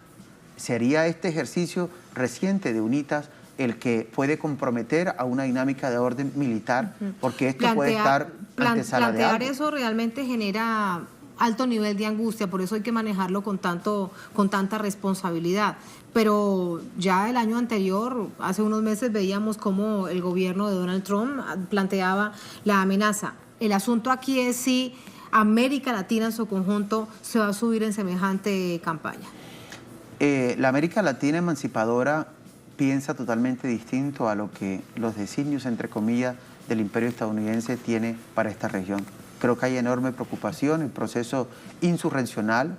¿Sería este ejercicio reciente de UNITAS el que puede comprometer a una dinámica de orden militar? Porque esto puede estar antesala de algo. Plantear eso realmente genera alto nivel de angustia, por eso hay que manejarlo con tanta responsabilidad. Pero ya el año anterior, hace unos meses, veíamos cómo el gobierno de Donald Trump planteaba la amenaza. El asunto aquí es si América Latina en su conjunto se va a subir en semejante campaña. La América Latina emancipadora piensa totalmente distinto a lo que los designios, entre comillas, del imperio estadounidense tiene para esta región. Creo que hay enorme preocupación. El proceso insurreccional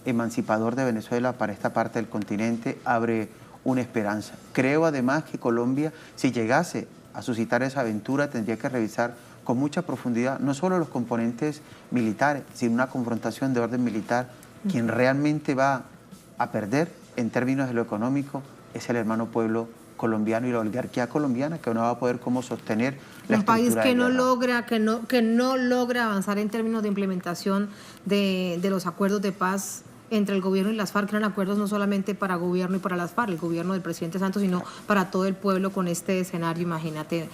emancipador de Venezuela para esta parte del continente abre una esperanza. Creo además que Colombia, si llegase a suscitar esa aventura, tendría que revisar con mucha profundidad no solo los componentes militares, sino una confrontación de orden militar. Quien realmente va a perder en términos de lo económico es el hermano pueblo colombiano y la oligarquía colombiana, que no va a poder cómo sostener la un país que no guerra. logra avanzar en términos de implementación de los acuerdos de paz entre el gobierno y las FARC, que eran acuerdos no solamente para gobierno y para las FARC, el gobierno del presidente Santos, sino para todo el pueblo. Con este escenario, imagínate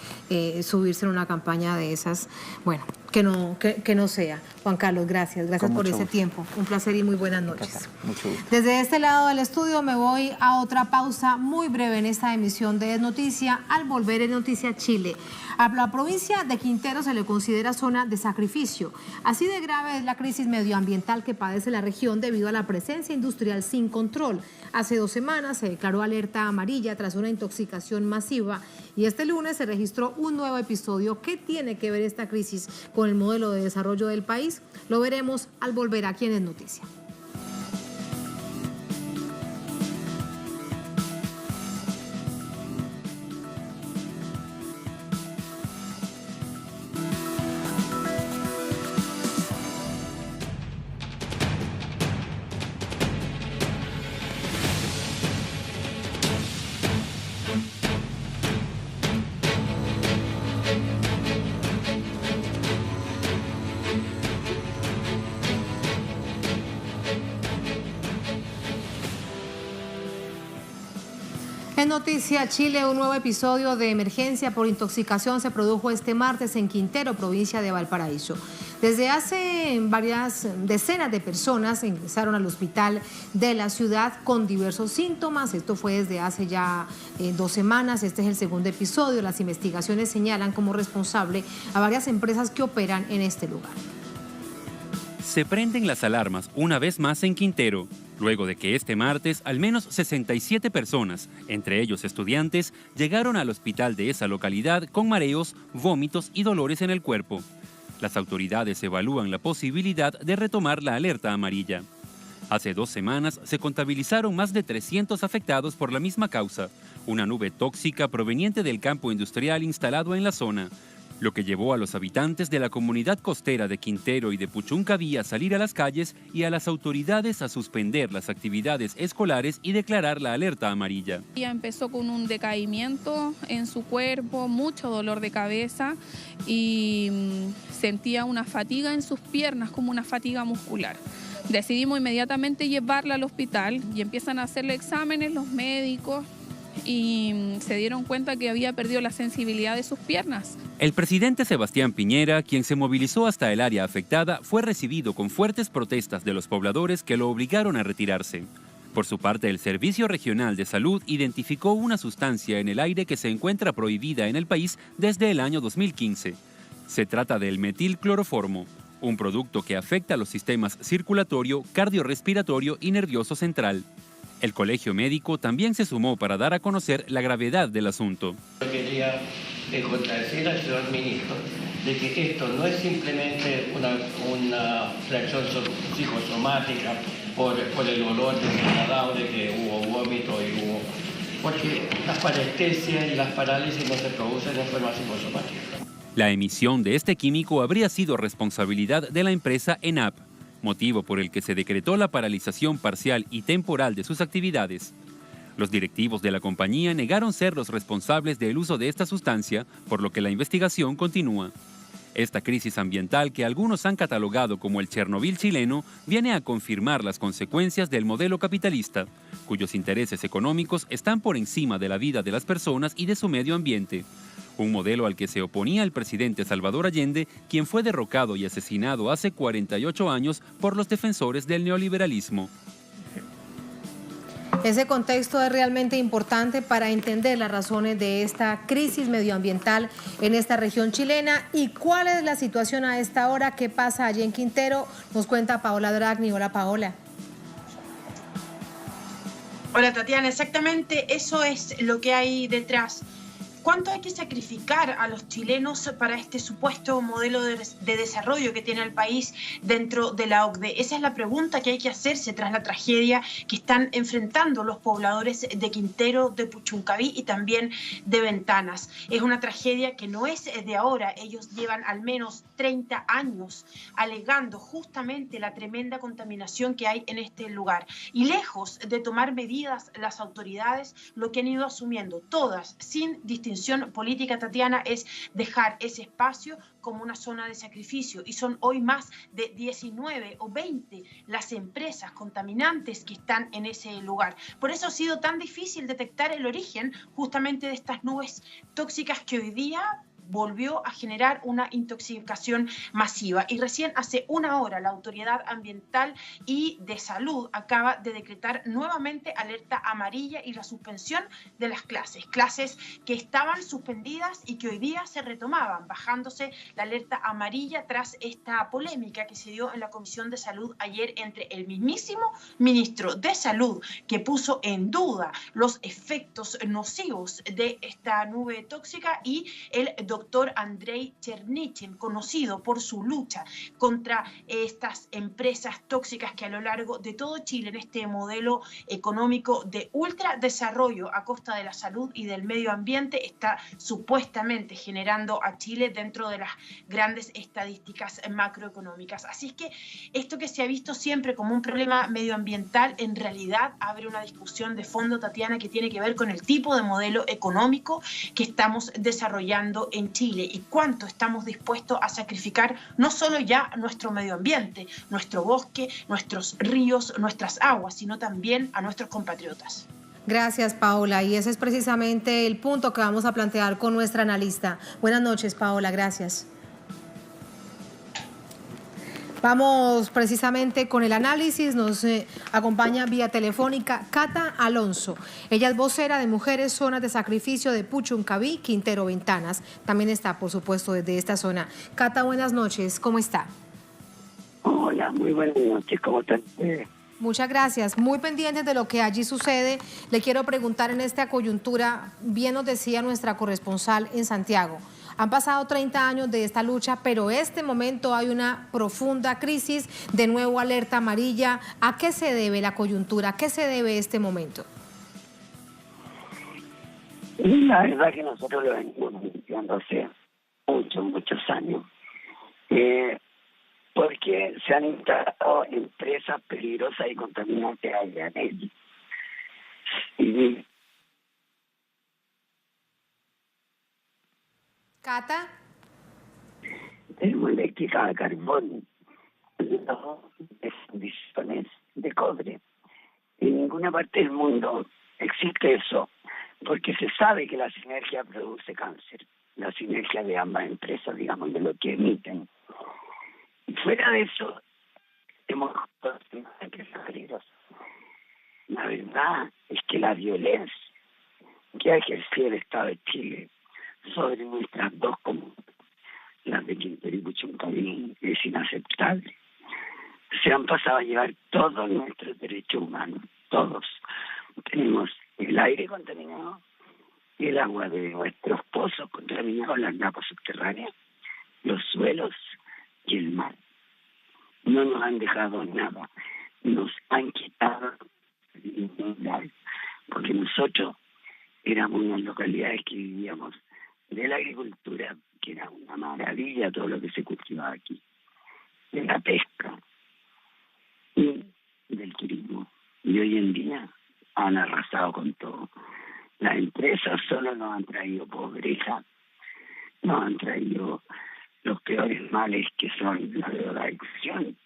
subirse en una campaña de esas. Bueno, que no sea. Juan Carlos, gracias por ese tiempo. Un placer y muy buenas noches. Mucho gusto. Desde este lado del estudio me voy a otra pausa muy breve en esta emisión de Es Noticia. Al volver, Es Noticia Chile. A la provincia de Quintero se le considera zona de sacrificio. Así de grave es la crisis medioambiental que padece la región debido a la presencia industrial sin control. Hace 2 semanas se declaró alerta amarilla tras una intoxicación masiva y este lunes se registró un nuevo episodio. ¿Qué tiene que ver esta crisis con el modelo de desarrollo del país? Lo veremos al volver aquí en Es Noticia. En Noticia Chile, un nuevo episodio de emergencia por intoxicación se produjo este martes en Quintero, provincia de Valparaíso. Desde hace varias decenas de personas ingresaron al hospital de la ciudad con diversos síntomas. Esto fue desde hace ya 2 semanas. Este es el segundo episodio. Las investigaciones señalan como responsable a varias empresas que operan en este lugar. Se prenden las alarmas una vez más en Quintero, luego de que este martes al menos 67 personas, entre ellos estudiantes, llegaron al hospital de esa localidad con mareos, vómitos y dolores en el cuerpo. Las autoridades evalúan la posibilidad de retomar la alerta amarilla. Hace 2 semanas se contabilizaron más de 300 afectados por la misma causa, una nube tóxica proveniente del campo industrial instalado en la zona, lo que llevó a los habitantes de la comunidad costera de Quintero y de Puchuncaví a salir a las calles y a las autoridades a suspender las actividades escolares y declarar la alerta amarilla. Ella empezó con un decaimiento en su cuerpo, mucho dolor de cabeza y sentía una fatiga en sus piernas, como una fatiga muscular. Decidimos inmediatamente llevarla al hospital y empiezan a hacerle exámenes los médicos y se dieron cuenta que había perdido la sensibilidad de sus piernas. El presidente Sebastián Piñera, quien se movilizó hasta el área afectada, fue recibido con fuertes protestas de los pobladores que lo obligaron a retirarse. Por su parte, el Servicio Regional de Salud identificó una sustancia en el aire que se encuentra prohibida en el país desde el año 2015. Se trata del metilcloroformo, un producto que afecta a los sistemas circulatorio, cardiorrespiratorio y nervioso central. El Colegio Médico también se sumó para dar a conocer la gravedad del asunto. Yo quería contradecir al señor ministro de que esto no es simplemente una reacción psicosomática por el olor desagradable que hubo vómito y hubo... Porque las parestesias y las parálisis no se producen de forma psicosomática. La emisión de este químico habría sido responsabilidad de la empresa ENAP, motivo por el que se decretó la paralización parcial y temporal de sus actividades. Los directivos de la compañía negaron ser los responsables del uso de esta sustancia, por lo que la investigación continúa. Esta crisis ambiental, que algunos han catalogado como el Chernobyl chileno, viene a confirmar las consecuencias del modelo capitalista, cuyos intereses económicos están por encima de la vida de las personas y de su medio ambiente. Un modelo al que se oponía el presidente Salvador Allende, quien fue derrocado y asesinado hace 48 años por los defensores del neoliberalismo. Ese contexto es realmente importante para entender las razones de esta crisis medioambiental en esta región chilena. ¿Y cuál es la situación a esta hora? ¿Qué pasa allí en Quintero? Nos cuenta Paola Dragni. Hola, Paola. Hola, Tatiana. Exactamente eso es lo que hay detrás. ¿Cuánto hay que sacrificar a los chilenos para este supuesto modelo de desarrollo que tiene el país dentro de la OCDE? Esa es la pregunta que hay que hacerse tras la tragedia que están enfrentando los pobladores de Quintero, de Puchuncaví y también de Ventanas. Es una tragedia que no es de ahora. Ellos llevan al menos 30 años alegando justamente la tremenda contaminación que hay en este lugar. Y lejos de tomar medidas las autoridades, lo que han ido asumiendo todas, sin distinción política, Tatiana, es dejar ese espacio como una zona de sacrificio, y son hoy más de 19 o 20 las empresas contaminantes que están en ese lugar. Por eso ha sido tan difícil detectar el origen justamente de estas nubes tóxicas que hoy día volvió a generar una intoxicación masiva. Y recién hace 1 hora la Autoridad Ambiental y de Salud acaba de decretar nuevamente alerta amarilla y la suspensión de las clases que estaban suspendidas y que hoy día se retomaban, bajándose la alerta amarilla tras esta polémica que se dio en la Comisión de Salud ayer entre el mismísimo ministro de Salud, que puso en duda los efectos nocivos de esta nube tóxica, y el doctor Andrei Chernichin, conocido por su lucha contra estas empresas tóxicas que a lo largo de todo Chile, en este modelo económico de ultradesarrollo a costa de la salud y del medio ambiente, está supuestamente generando a Chile dentro de las grandes estadísticas macroeconómicas. Así es que esto que se ha visto siempre como un problema medioambiental, en realidad abre una discusión de fondo, Tatiana, que tiene que ver con el tipo de modelo económico que estamos desarrollando en Chile y cuánto estamos dispuestos a sacrificar no solo ya nuestro medio ambiente, nuestro bosque, nuestros ríos, nuestras aguas, sino también a nuestros compatriotas. Gracias, Paola. Y ese es precisamente el punto que vamos a plantear con nuestra analista. Buenas noches, Paola. Gracias. Vamos precisamente con el análisis. Nos acompaña vía telefónica Cata Alonso. Ella es vocera de Mujeres Zonas de Sacrificio de Puchuncaví, Quintero Ventanas. También está, por supuesto, desde esta zona. Cata, buenas noches. ¿Cómo está? Hola, muy buenas noches. ¿Cómo están ustedes? Muchas gracias. Muy pendientes de lo que allí sucede. Le quiero preguntar en esta coyuntura, bien nos decía nuestra corresponsal en Santiago, han pasado 30 años de esta lucha, pero en este momento hay una profunda crisis, de nuevo alerta amarilla. ¿A qué se debe la coyuntura? ¿A qué se debe este momento? La verdad que nosotros lo venimos denunciando hace muchos años. Porque se han instalado empresas peligrosas y contaminantes allá en él. Y Cata. termoeléctrica a carbón, de fundiciones de cobre. En ninguna parte del mundo existe eso, porque se sabe que la sinergia produce cáncer, la sinergia de ambas empresas, digamos, de lo que emiten. Y fuera de eso, hemos empresas peligrosas. La verdad es que la violencia que ha ejercido el Estado de Chile sobre nuestras dos comunas, las de Quintero y Puchuncaví, es inaceptable. Se han pasado a llevar todos nuestros derechos humanos, todos. Tenemos el aire contaminado, el agua de nuestros pozos contaminados, las napas subterráneas, los suelos y el mar. No nos han dejado nada, nos han quitado porque nosotros éramos unas localidades que vivíamos de la agricultura, que era una maravilla todo lo que se cultivaba aquí, de la pesca y del turismo. Y hoy en día han arrasado con todo. Las empresas solo nos han traído pobreza, nos han traído los peores males que son la drogadicción,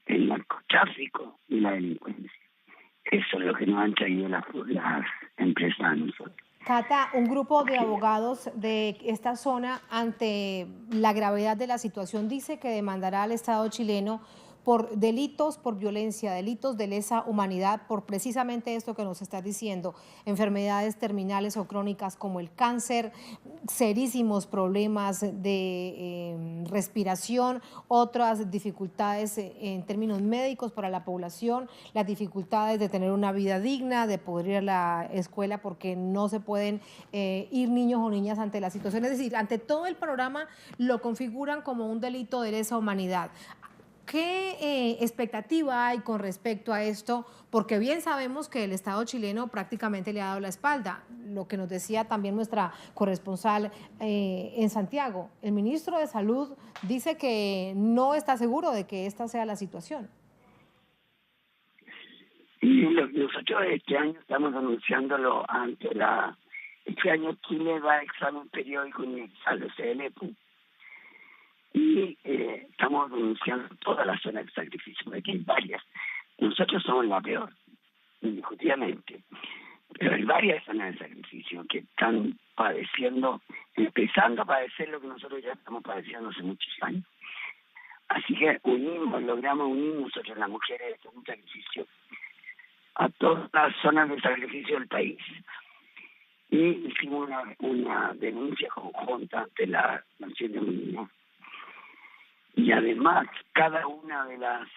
el narcotráfico y la delincuencia. Eso es lo que nos han traído las empresas a nosotros. Cata, un grupo de abogados de esta zona, ante la gravedad de la situación, dice que demandará al Estado chileno por delitos, por violencia, delitos de lesa humanidad, por precisamente esto que nos estás diciendo, enfermedades terminales o crónicas como el cáncer, serísimos problemas de respiración, otras dificultades en términos médicos para la población, las dificultades de tener una vida digna, de poder ir a la escuela porque no se pueden ir niños o niñas ante la situación. Es decir, ante todo el programa lo configuran como un delito de lesa humanidad. ¿Qué expectativa hay con respecto a esto? Porque bien sabemos que el Estado chileno prácticamente le ha dado la espalda, lo que nos decía también nuestra corresponsal en Santiago. El ministro de Salud dice que no está seguro de que esta sea la situación. Y nosotros este año estamos anunciándolo ante este año Chile va a examen periódico universal, o CLP. Y estamos denunciando toda la zona de sacrificio, porque hay varias. Nosotros somos la peor, indiscutiblemente, pero hay varias zonas de sacrificio que están padeciendo, empezando a padecer lo que nosotros ya estamos padeciendo hace muchos años. Así que logramos unir nosotros las mujeres de un sacrificio a todas las zonas de sacrificio del país. Y hicimos una denuncia conjunta ante la Naciones Unidas. Y además, cada una de las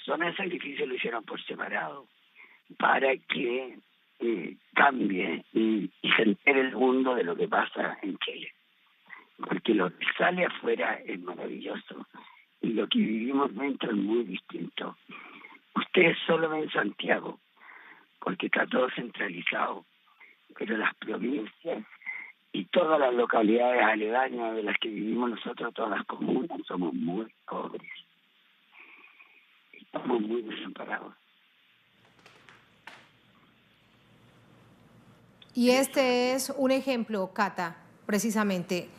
zonas de sacrificio lo hicieron por separado para que cambie y se entere el mundo de lo que pasa en Chile. Porque lo que sale afuera es maravilloso y lo que vivimos dentro es muy distinto. Ustedes solo ven Santiago, porque está todo centralizado, pero las provincias y todas las localidades aledañas de las que vivimos nosotros, todas las comunas, somos muy pobres. Estamos muy desamparados. Y este es un ejemplo, Cata, precisamente,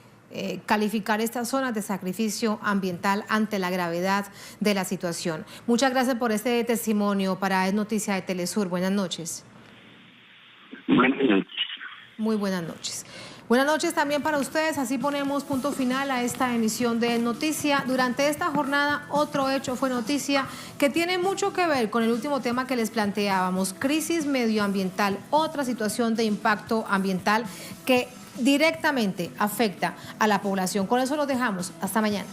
calificar estas zonas de sacrificio ambiental ante la gravedad de la situación. Muchas gracias por este testimonio para Es Noticia de Telesur. Buenas noches. Buenas noches. Muy buenas noches. Buenas noches también para ustedes, así ponemos punto final a esta emisión de Noticia. Durante esta jornada otro hecho fue noticia que tiene mucho que ver con el último tema que les planteábamos, crisis medioambiental, otra situación de impacto ambiental que directamente afecta a la población. Con eso los dejamos, hasta mañana.